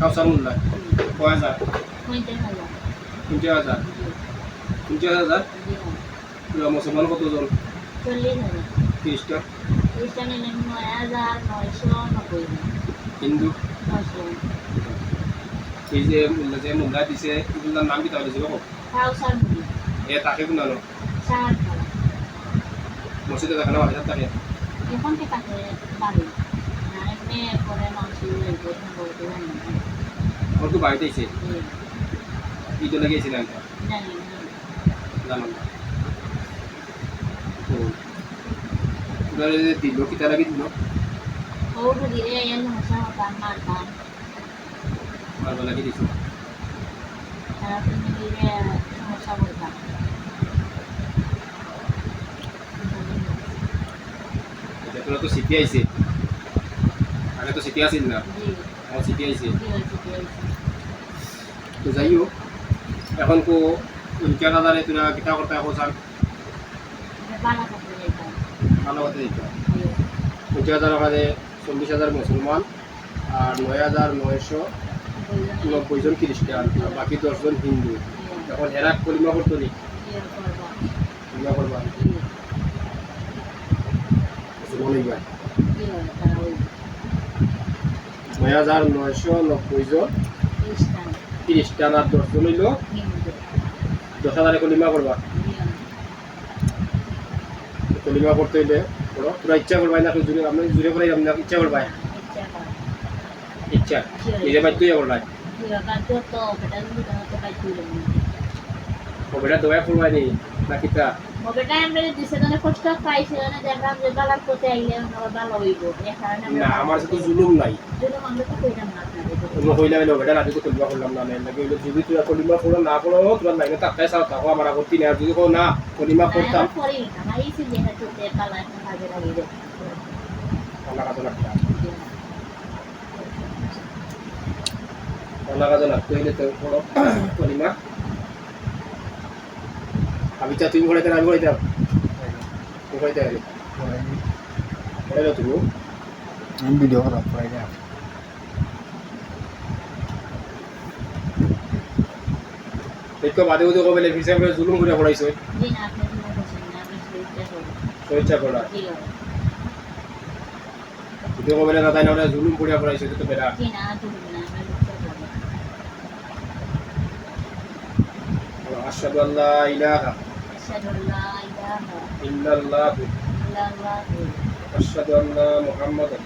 কাউসার মোল্লা কয় হাজার 50,000 50,000 মুসলমান কতজন 40,000 খ্রিস্টান নিলেন 9,990 হিন্দু 900 এই যে মোল্লা দিছে এগুলোর নাম কি তাহলে ছিল কাউসার মুল্লা এ তাকে গুনানো সাহার খাওয়া মসজিদে দেখানো হাজার থাকে এখন কি তাকে বাড়ি না এমনি পরে মানুষের লাগবে এখন বলতে জানি না ওর তো বাড়িতে এসে ঈদে লেগেছিলেন জানি জানো না তো এবারে দিল কি তারা কি দিল ওর দিলে এর সমস্যা হতাম মারতাম আর বলা কি দিছে তারা তুমি দিলে সমস্যা করতাম তোরা তো সিটি আইছে আগে তো সিটি আসিল না জি এখন সিটি আইছে জি হয়েছে তো যাই হোক এখন তো 50,000 তোরা কিতা করতে এখন স্যার বালা করতে যেতাম ভালো কথা দিত 50,000 ওখানে 40,000 মুসলমান আর 9,990 জন খ্রিস্টান আর বাকি 10 জন হিন্দু এখন এরা কলিমা করতো নি কলিমা করবা বলে ভাই 9,990 জন খ্রিস্টান আর 10 জন হইল 10,000 কলিমা করবা কলিমা করতে হইলে করো তোরা ইচ্ছা করবাই না জুড়ে আপনি জুড়ে করে আপনি ইচ্ছা করবাই ইচ্ছা নিজে বাধ্য হয়ে করবাই কবেটা দয়া করবাই নি না কিতা না আমার সাথে জুলুম নাই হইলে হইলে ওটা রাজি তো কলিমা করলাম না লাগে হইলে যদি তুই কলিমা করো না করো তোমার লাইনে তাকাই চাও তাকো আমার আপত্তি নেই আর যদি কো না কলিমা করতাম লাগতো হইলে তো করো কলিমা আমি চা তুমি ঘুরাইতে আমি ঘুরাইতাম তুমি ঘুরাইতে গেলে ঘুরাইলো তুমি আমি ভিডিও করা পড়াই না দেখো বাদে বুঝে কবে ফিসে করে জুলুম করে পড়াইছো ইচ্ছা করা ভিডিও কবে না তাই না জুলুম করে পড়াইছো তো বেড়া আশহাদু আল্লা ইলাহা ইল্লাল্লাহু আশহাদু আন্না মুহাম্মাদান